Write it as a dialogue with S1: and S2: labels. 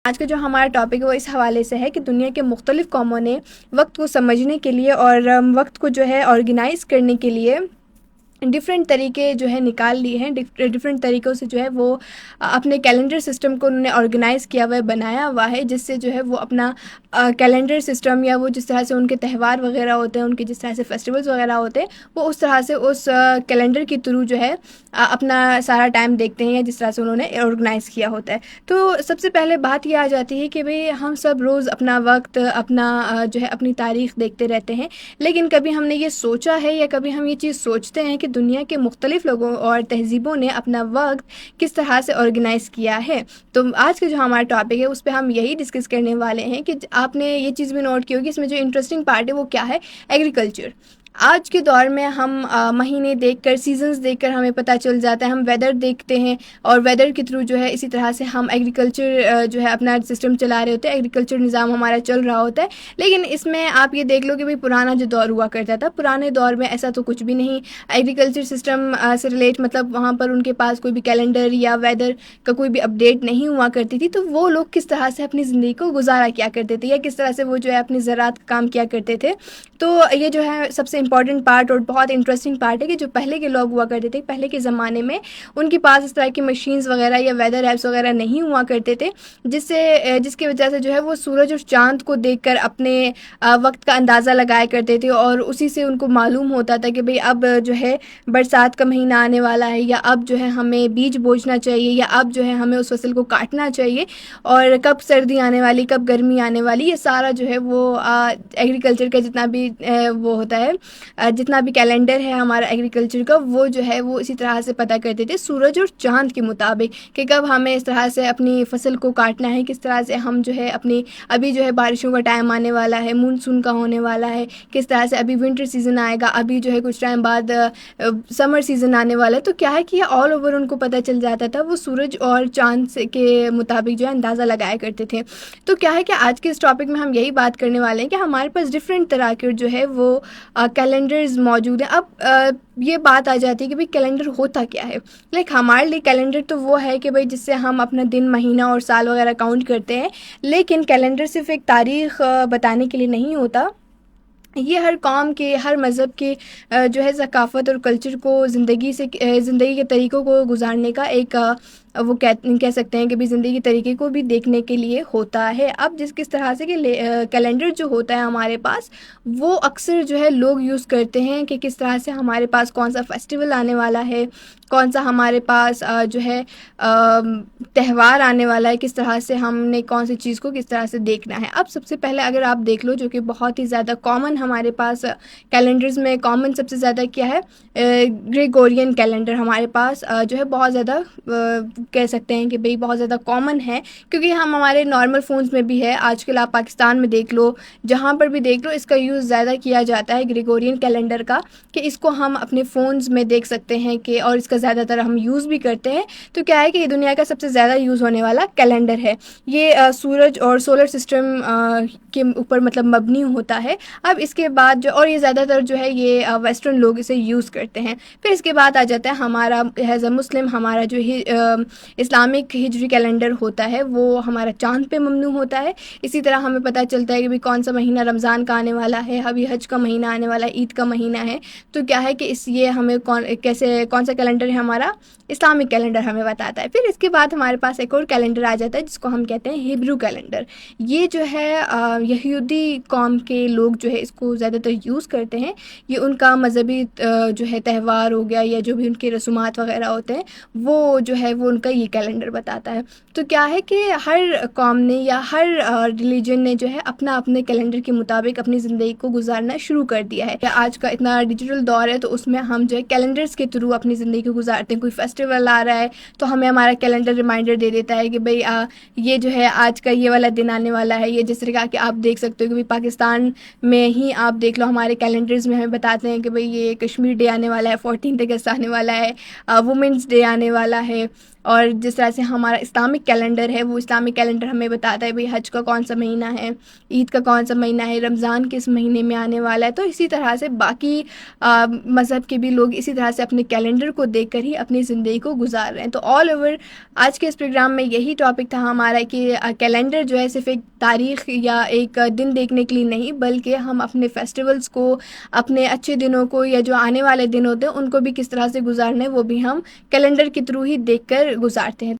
S1: आज का जो हमारा टॉपिक है वो इस हवाले से है कि दुनिया के मुख्तलिफ़ कौमों ने वक्त को समझने के लिए और वक्त को जो है ऑर्गेनाइज़ करने के लिए डिफरेंट तरीके जो है निकाल लिए हैं। डिफरेंट तरीक़ों से जो है वो अपने कैलेंडर सिस्टम को उन्होंने ऑर्गेनाइज़ किया हुआ है, बनाया हुआ है, जिससे जो है वो अपना कैलेंडर सिस्टम या वो जिस तरह से उनके त्यौहार वगैरह होते हैं, उनके जिस तरह से फेस्टिवल्स वगैरह होते हैं, वो उस तरह से उस कैलेंडर के थ्रू जो है अपना सारा टाइम देखते हैं, या जिस तरह से उन्होंने ऑर्गेनाइज़ किया होता है। तो सबसे पहले बात ये आ जाती है कि भाई हम सब रोज़ अपना वक्त, अपना जो है अपनी तारीख़ देखते रहते हैं, लेकिन कभी हमने ये सोचा है या कभी हम ये चीज़ सोचते हैं कि दुनिया के मुख्तलिफ़ लोगों और तहज़ीबों ने अपना वक्त किस तरह से ऑर्गेनाइज़ किया है। तो आज का जो हमारा टॉपिक है उस पे हम यही डिस्कस करने वाले हैं कि आपने ये चीज़ भी नोट की होगी, इसमें जो इंटरेस्टिंग पार्ट है वो क्या है, एग्रीकल्चर। आज के दौर में हम महीने देखकर, सीजन्स देखकर हमें पता चल जाता है, हम वेदर देखते हैं और वेदर के थ्रू जो है इसी तरह से हम एग्रीकल्चर जो है अपना सिस्टम चला रहे होते हैं, एग्रीकल्चर निज़ाम हमारा चल रहा होता है। लेकिन इसमें आप ये देख लो कि भाई पुराना जो दौर हुआ करता था, पुराने दौर में ऐसा तो कुछ भी नहीं। एग्रीकल्चर सिस्टम से रिलेट मतलब वहाँ पर उनके पास कोई भी कैलेंडर या वेदर का कोई भी अपडेट नहीं हुआ करती थी। तो वो लोग किस तरह से अपनी ज़िंदगी को गुजारा किया करते थे, या किस तरह से वो जो है अपनी ज़राअत का काम किया करते थे। तो ये जो है सबसे इम्पॉर्टेंट पार्ट और बहुत इंटरेस्टिंग पार्ट है कि जो पहले के लोग हुआ करते थे, पहले के ज़माने में उनके पास इस तरह की मशीन्स वगैरह या वेदर ऐप्स वगैरह नहीं हुआ करते थे, जिसकी वजह से जो है वो सूरज और चाँद को देखकर अपने वक्त का अंदाज़ा लगाया करते थे, और उसी से उनको मालूम होता था कि भाई अब जो है बरसात का महीना आने वाला है, या अब जो है हमें बीज बोना चाहिए, या अब जो है हमें उस फसल को काटना चाहिए, और कब सर्दी आने वाली, कब गर्मी आने वाली। ये सारा जो है वो एग्रीकल्चर का जितना भी वो होता है, जितना भी कैलेंडर है हमारा एग्रीकल्चर का, वो जो है वो इसी तरह से पता करते थे सूरज और चाँद के मुताबिक कि कब हमें इस तरह से अपनी फसल को काटना है, किस तरह से हम जो है अपनी, अभी जो है बारिशों का टाइम आने वाला है, मानसून का होने वाला है, किस तरह से अभी विंटर सीज़न आएगा, अभी जो है कुछ टाइम बाद समर सीज़न आने वाला है। तो क्या है कि ऑल ओवर उनको पता चल जाता था, वो सूरज और चाँद से के मुताबिक जो है अंदाज़ा लगाया करते थे। तो क्या है कि आज के इस टॉपिक में हम यही बात करने वाले हैं कि हमारे पास डिफरेंट तरह के जो है वो कैलेंडर्स मौजूद हैं। अब ये बात आ जाती है कि भाई कैलेंडर होता क्या है। हमारे लिए कैलेंडर तो वो है कि भाई जिससे हम अपना दिन, महीना और साल वगैरह काउंट करते हैं, लेकिन कैलेंडर सिर्फ एक तारीख़ बताने के लिए नहीं होता। ये हर कौम के, हर मज़हब के जो है सकाफ़त और कल्चर को, ज़िंदगी के तरीक़ों को गुजारने का एक वो कह सकते हैं कि भी ज़िंदगी के तरीके को भी देखने के लिए होता है। अब किस तरह से कि कैलेंडर जो होता है हमारे पास, वो अक्सर जो है लोग यूज़ करते हैं कि किस तरह से हमारे पास कौन सा फेस्टिवल आने वाला है, कौन सा हमारे पास जो है त्यौहार आने वाला है, किस तरह से हमने कौन सी चीज़ को किस तरह से देखना है। अब सबसे पहले अगर आप देख लो, जो कि बहुत ही ज़्यादा कॉमन हमारे पास कैलेंडर्स में कॉमन सबसे ज़्यादा क्या है, ग्रेगोरियन कैलेंडर हमारे पास जो है बहुत ज़्यादा कह सकते हैं कि भाई बहुत ज़्यादा कॉमन है, क्योंकि हम हमारे नॉर्मल फ़ोन्स में भी है। आजकल आप पाकिस्तान में देख लो, जहाँ पर भी देख लो, इसका यूज़ ज़्यादा किया जाता है ग्रेगोरियन कैलेंडर का, कि इसको हम अपने फ़ोन्स में देख सकते हैं कि, और इसका ज़्यादातर हम यूज़ भी करते हैं। तो क्या है कि ये दुनिया का सबसे ज़्यादा यूज़ होने वाला कैलेंडर है। ये सूरज और सोलर सिस्टम के ऊपर मतलब मबनी होता है। अब इसके बाद जो, और ये ज़्यादातर जो है ये वेस्टर्न लोग इसे यूज़ करते हैं। फिर इसके बाद आ जाता है हमारा एज अ मुस्लिम, हमारा जो इस्लामिक हिजरी कैलेंडर होता है, वो हमारा चाँद पे ममनू होता है। इसी तरह हमें पता चलता है कि भाई कौन सा महीना रमज़ान का आने वाला है, अभी हज का महीना आने वाला है, ईद का महीना है। तो क्या है कि ये हमें कौन सा कैलेंडर है हमारा, इस्लामिक कैलेंडर हमें बताता है। फिर इसके बाद हमारे पास एक और कैलेंडर आ जाता है जिसको हम कहते हैं हिब्रू कैलेंडर। ये जो है यहूदी कौम के लोग जो है इसको ज़्यादातर यूज़ करते हैं। ये उनका मज़हबी जो है त्यौहार हो गया, या जो भी उनके रसूमात वगैरह होते हैं, वो जो है वो उनका ये कैलेंडर बताता है। तो क्या है कि हर कौम ने या हर रिलीजन ने जो है अपना अपने कैलेंडर के मुताबिक अपनी ज़िंदगी को गुजारना शुरू कर दिया है। आज का इतना डिजिटल दौर है, तो उसमें हम जो है कैलेंडर्स के थ्रू अपनी ज़िंदगी को गुजारते हैं। कोई फेस्टिवल आ रहा है तो हमें हमारा कैलेंडर रिमाइंडर दे देता है कि भाई ये जो है आज का ये वाला दिन आने वाला है। ये जिस तरह कि आप देख सकते हो कि भाई पाकिस्तान में ही आप देख लो, हमारे कैलेंडर्स में हमें बताते हैं कि भाई ये कश्मीर डे आने वाला है, 14 अगस्त आने वाला है, वुमेंस डे आने वाला है, और जिस तरह से हमारा इस्लामिक कैलेंडर है, वो इस्लामिक कैलेंडर हमें बताता है भाई हज का कौन सा महीना है, ईद का कौन सा महीना है, रमज़ान किस महीने में आने वाला है। तो इसी तरह से बाकी मज़हब के भी लोग इसी तरह से अपने कैलेंडर को देखकर ही अपनी ज़िंदगी को गुजार रहे हैं। तो ऑल ओवर आज के इस प्रोग्राम में यही टॉपिक था हमारा कि कैलेंडर जो है सिर्फ एक तारीख़ या एक दिन देखने के लिए नहीं, बल्कि हम अपने फेस्टिवल्स को, अपने अच्छे दिनों को या जो आने वाले दिन होते हैं उनको भी किस तरह से गुजारना है वो भी हम कैलेंडर के थ्रू ही देखकर गुजारते हैं।